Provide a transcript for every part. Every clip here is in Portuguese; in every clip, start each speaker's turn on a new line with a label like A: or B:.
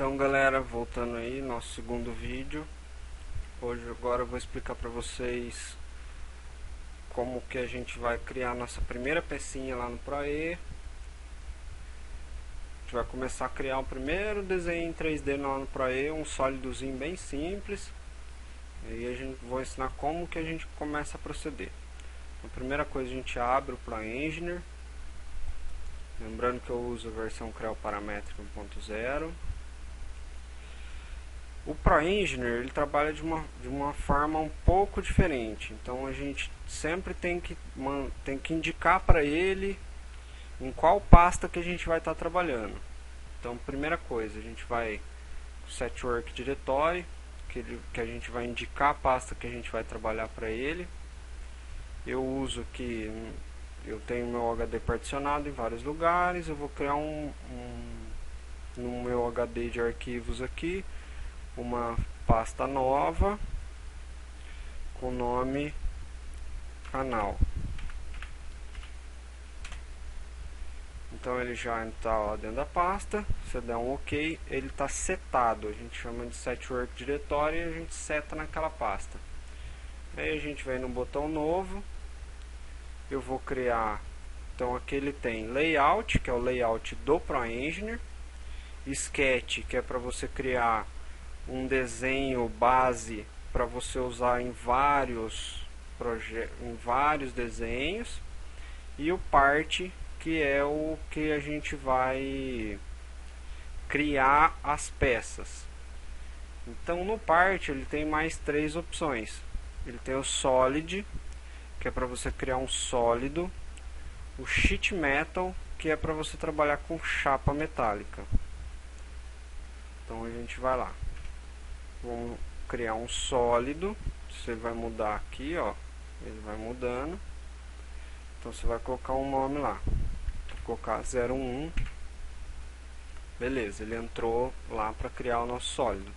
A: Então galera, voltando aí, nosso segundo vídeo. Agora eu vou explicar para vocês como que a gente vai criar nossa primeira pecinha lá no ProE. A gente vai começar a criar o primeiro desenho em 3D lá no ProE, um sólidozinho bem simples. E aí a gente vai ensinar como que a gente começa a proceder. A primeira coisa, a gente abre o ProEngineer. Lembrando que eu uso a versão Creo Paramétrica 1.0. O ProEngineer ele trabalha de uma forma um pouco diferente, então a gente sempre tem que indicar para ele em qual pasta que a gente vai estar trabalhando. Então, primeira coisa, a gente vai set work directory, que a gente vai indicar a pasta que a gente vai trabalhar para ele. Eu uso aqui, eu tenho meu HD particionado em vários lugares, eu vou criar no meu HD de arquivos aqui uma pasta nova com nome canal. Então ele já está lá dentro da pasta. Você dá um OK, ele está setado. A gente chama de set work directory e a gente seta naquela pasta. Aí a gente vem no botão novo. Eu vou criar. Então aqui ele tem layout, que é o layout do ProEngineer, sketch, que é para você criar um desenho base para você usar em vários desenhos, e o part, que é o que a gente vai criar as peças. Então no part ele tem mais três opções. Ele tem o solid, que é para você criar um sólido, o sheet metal, que é para você trabalhar com chapa metálica. Então a gente vai lá. Vamos criar um sólido. Você vai mudar aqui, ó. Ele vai mudando. Então você vai colocar um nome lá. Vou colocar 01. Beleza, ele entrou lá para criar o nosso sólido.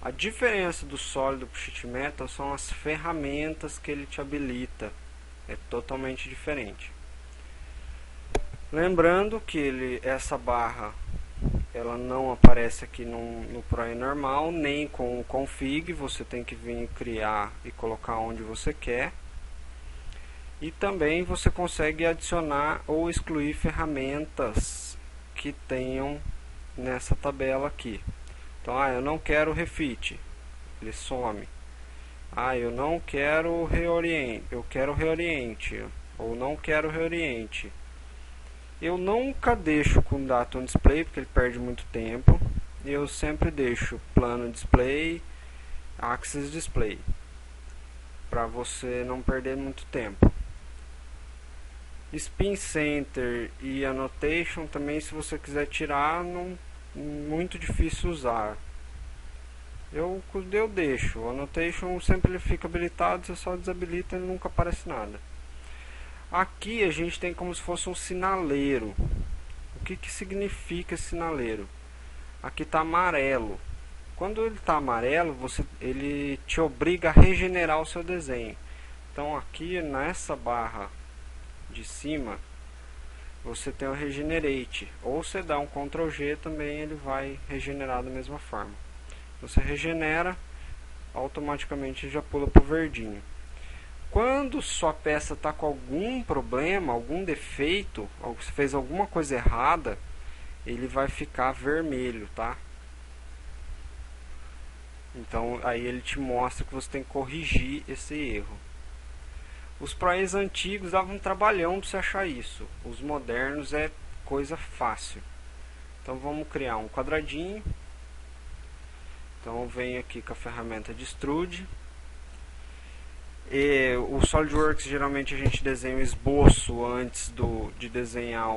A: A diferença do sólido para o sheet metal são as ferramentas que ele te habilita. É totalmente diferente. Lembrando que essa barra ela não aparece aqui no ProE normal, nem com o config. Você tem que vir criar e colocar onde você quer. E também você consegue adicionar ou excluir ferramentas que tenham nessa tabela aqui. Então, eu não quero refit, ele some. Eu não quero reoriente, eu quero reoriente, ou não quero reoriente. Eu nunca deixo com data on display, porque ele perde muito tempo. Eu sempre deixo plano display, axis display, para você não perder muito tempo. Spin center e annotation também, se você quiser tirar, não muito difícil usar. Eu deixo. O annotation sempre ele fica habilitado, você só desabilita e nunca aparece nada. Aqui a gente tem como se fosse um sinaleiro. O que significa sinaleiro? Aqui está amarelo. Quando ele está amarelo, ele te obriga a regenerar o seu desenho. Então aqui nessa barra de cima, você tem o regenerate. Ou você dá um Ctrl G também, ele vai regenerar da mesma forma. Você regenera, automaticamente já pula para o verdinho. Quando sua peça está com algum problema, algum defeito, ou você fez alguma coisa errada, ele vai ficar vermelho, tá? Então aí ele te mostra que você tem que corrigir esse erro. Os ProEs antigos davam um trabalhão para você achar isso. Os modernos é coisa fácil. Então vamos criar um quadradinho. Então eu venho aqui com a ferramenta de extrude. O SolidWorks geralmente a gente desenha o esboço antes de desenhar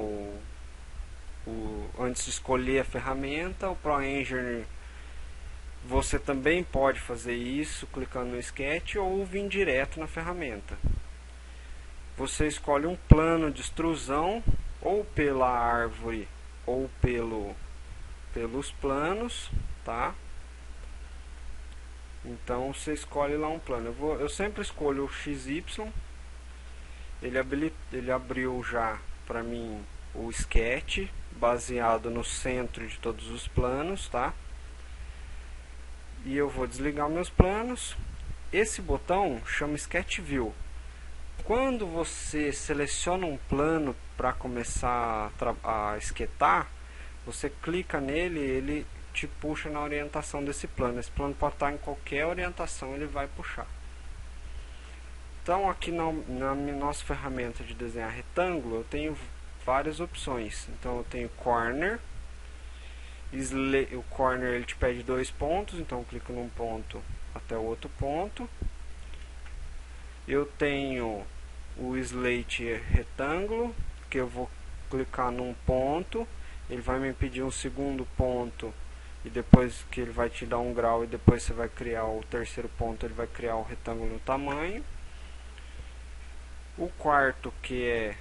A: antes de escolher a ferramenta. O ProEngineer você também pode fazer isso clicando no sketch ou vir direto na ferramenta. Você escolhe um plano de extrusão ou pela árvore ou pelos planos, tá? Então você escolhe lá um plano. Eu sempre escolho o XY. Ele abriu já para mim o sketch baseado no centro de todos os planos, tá? E eu vou desligar meus planos. Esse botão chama Sketch View. Quando você seleciona um plano para começar a esquetar, você clica nele, ele te puxa na orientação desse plano. Esse plano pode estar em qualquer orientação, ele vai puxar. Então aqui na nossa ferramenta de desenhar retângulo, eu tenho várias opções. Então eu tenho Corner. O Corner ele te pede 2 pontos, então eu clico num ponto até o outro ponto. Eu tenho o Slate Retângulo, que eu vou clicar num ponto, ele vai me pedir um segundo ponto, e depois que ele vai te dar um grau, e depois você vai criar o terceiro ponto, ele vai criar o retângulo no tamanho. O quarto, que é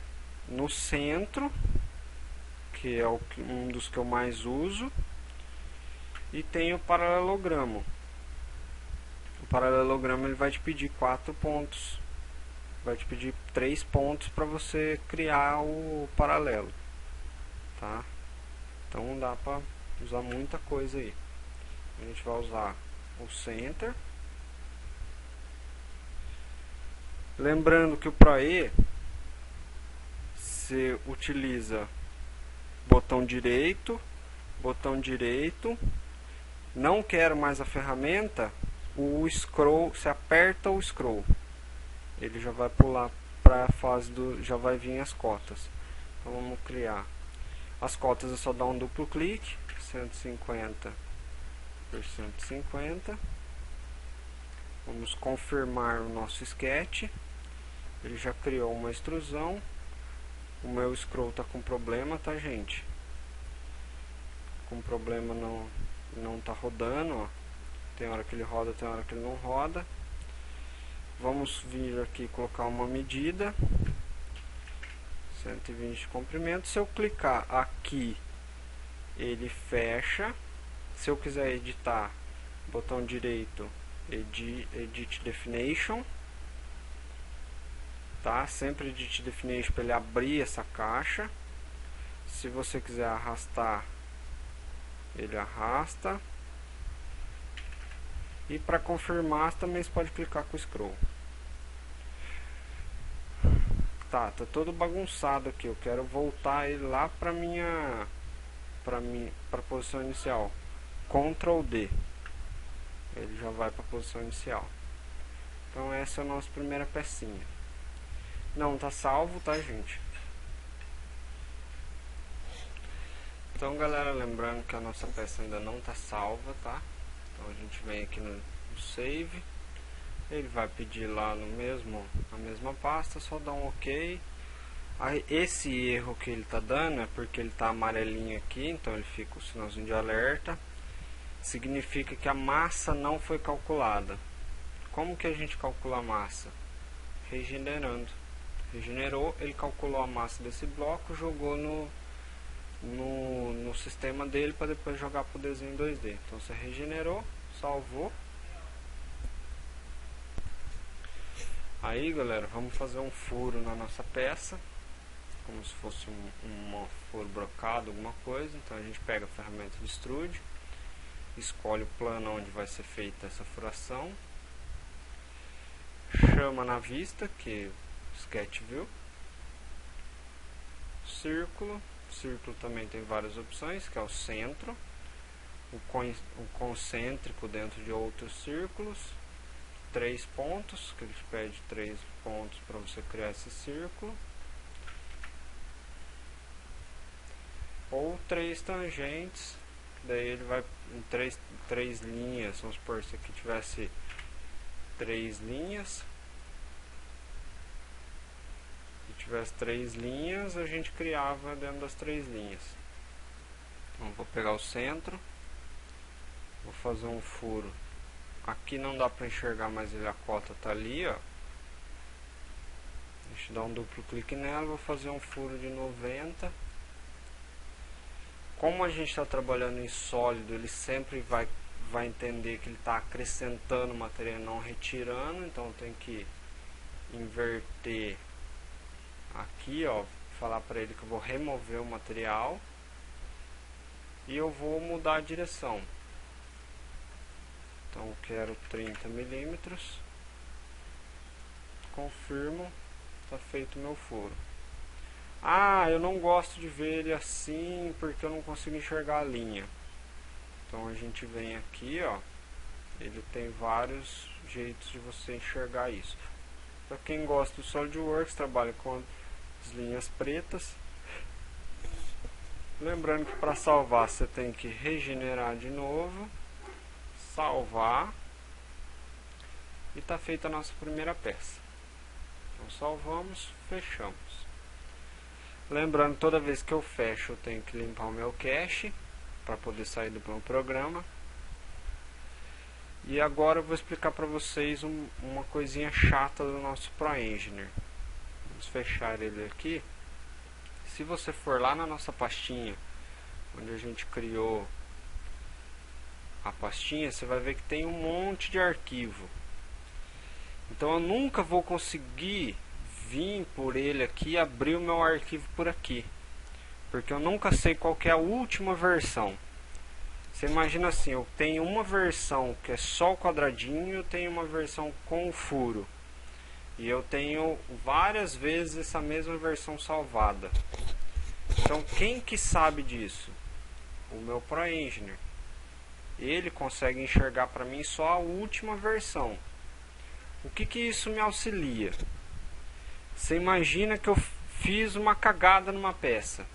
A: no centro, que é um dos que eu mais uso. E tem o paralelogramo. O paralelogramo ele vai te pedir 4 pontos. Vai te pedir 3 pontos para você criar o paralelo, tá? Então dá para usar muita coisa aí. A gente vai usar o center. Lembrando que o ProE você utiliza botão direito, não quero mais a ferramenta, o scroll, você aperta o scroll, ele já vai pular para a fase já vai vir as cotas. Então vamos criar as cotas, é só dar um duplo clique, 150 por 150. Vamos confirmar o nosso sketch. Ele já criou uma extrusão. O meu scroll está com problema, tá, gente? Com problema, não tá rodando, ó. Tem hora que ele roda, tem hora que ele não roda. Vamos vir aqui colocar uma medida, 120 de comprimento. Se eu clicar aqui, ele fecha. Se eu quiser editar, botão direito, Edit Definition, tá? Sempre Edit Definition para ele abrir essa caixa. Se você quiser arrastar, ele arrasta. E para confirmar também você pode clicar com o scroll. Tá todo bagunçado aqui. Eu quero voltar ele lá para para posição inicial. Ctrl D. Ele já vai para a posição inicial. Então essa é a nossa primeira pecinha. Não tá salvo, tá, gente? Então, galera, lembrando que a nossa peça ainda não tá salva, tá? Então a gente vem aqui no Save. Ele vai pedir lá na mesma pasta, só dá um OK. Aí, esse erro que ele tá dando é porque ele tá amarelinho aqui, então ele fica o sinalzinho de alerta. Significa que a massa não foi calculada. Como que a gente calcula a massa? Regenerando. Regenerou, ele calculou a massa desse bloco, jogou no sistema dele para depois jogar para o desenho 2D. Então você regenerou, salvou. Aí, galera, vamos fazer um furo na nossa peça, como se fosse um furo brocado, alguma coisa. Então a gente pega a ferramenta de extrude, escolhe o plano onde vai ser feita essa furação, chama na vista, que é Sketch View, círculo. Círculo também tem várias opções, que é o centro, o concêntrico dentro de outros círculos, 3 pontos, que ele pede 3 pontos para você criar esse círculo, ou 3 tangentes, daí ele vai em 3 linhas. Vamos supor, se aqui tivesse 3 linhas, tivesse 3 linhas, a gente criava dentro das 3 linhas. Então vou pegar o centro, vou fazer um furo. Aqui não dá para enxergar, mas a cota está ali, ó. Deixa eu dar um duplo clique nela, vou fazer um furo de 90. Como a gente está trabalhando em sólido, ele sempre vai entender que ele está acrescentando material, não retirando. Então tem que inverter aqui, ó, falar para ele que eu vou remover o material. e eu vou mudar a direção. Então eu quero 30 milímetros, confirmo, está feito o meu furo. Ah, eu não gosto de ver ele assim porque eu não consigo enxergar a linha. Então a gente vem aqui, ó, ele tem vários jeitos de você enxergar isso. Para quem gosta do SolidWorks, trabalha com as linhas pretas. Lembrando que para salvar você tem que regenerar de novo, salvar, e está feita a nossa primeira peça. Então salvamos, fechamos. Lembrando, toda vez que eu fecho eu tenho que limpar o meu cache para poder sair do meu programa. E agora eu vou explicar para vocês uma coisinha chata do nosso ProEngineer. Vamos fechar ele aqui. Se você for lá na nossa pastinha, onde a gente criou a pastinha, você vai ver que tem um monte de arquivo. Então eu nunca vou conseguir vir por ele aqui e abrir o meu arquivo por aqui, porque eu nunca sei qual que é a última versão. Você imagina assim, eu tenho uma versão que é só o quadradinho, eu tenho uma versão com o furo, e eu tenho várias vezes essa mesma versão salvada. Então quem que sabe disso? O meu ProEngineer. Ele consegue enxergar para mim só a última versão. O que que isso me auxilia? Você imagina que eu fiz uma cagada numa peça.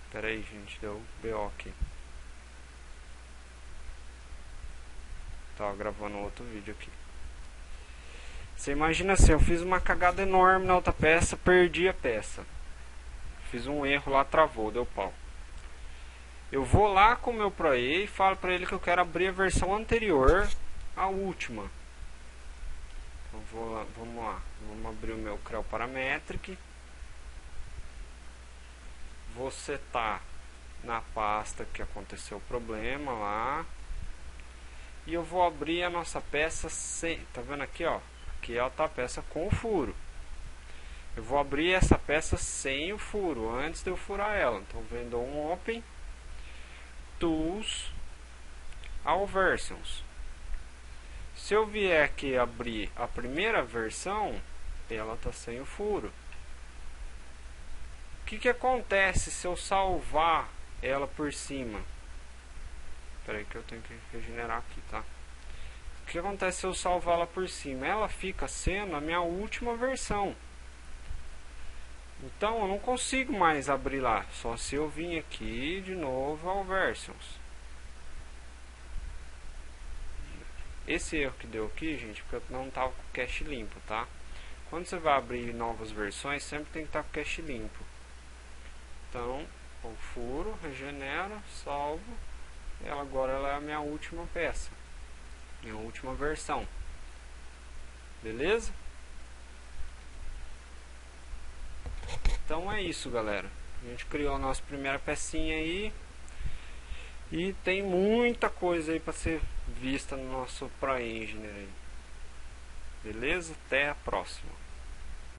A: Espera aí, gente, deu BO aqui. Tava gravando outro vídeo aqui. Você imagina assim, eu fiz uma cagada enorme na outra peça, perdi a peça. Fiz um erro lá, travou, deu pau. Eu vou lá com o meu ProE e falo para ele que eu quero abrir a versão anterior à última. Então vamos lá, vamos abrir o meu Creo Parametric. Vou setar na pasta que aconteceu o problema lá. E eu vou abrir a nossa peça sem... Tá vendo aqui, ó? Aqui ela tá a peça com o furo. Eu vou abrir essa peça sem o furo, antes de eu furar ela. Então vendo um Open, Tools, All Versions. Se eu vier aqui abrir a primeira versão, ela tá sem o furo. O que que acontece se eu salvar ela por cima? Espera aí que eu tenho que regenerar aqui, tá? O que acontece se eu salvar ela por cima? Ela fica sendo a minha última versão. Então eu não consigo mais abrir lá, só se eu vir aqui de novo ao Versions. Esse erro que deu aqui, gente, porque eu não estava com o cache limpo, tá? Quando você vai abrir novas versões, sempre tem que estar com o cache limpo. Então, eu furo, regenero, salvo. Agora ela é a minha última peça, minha última versão. Beleza? Então é isso, galera. A gente criou a nossa primeira pecinha aí. E tem muita coisa aí para ser vista no nosso ProEngineer aí. Beleza? Até a próxima.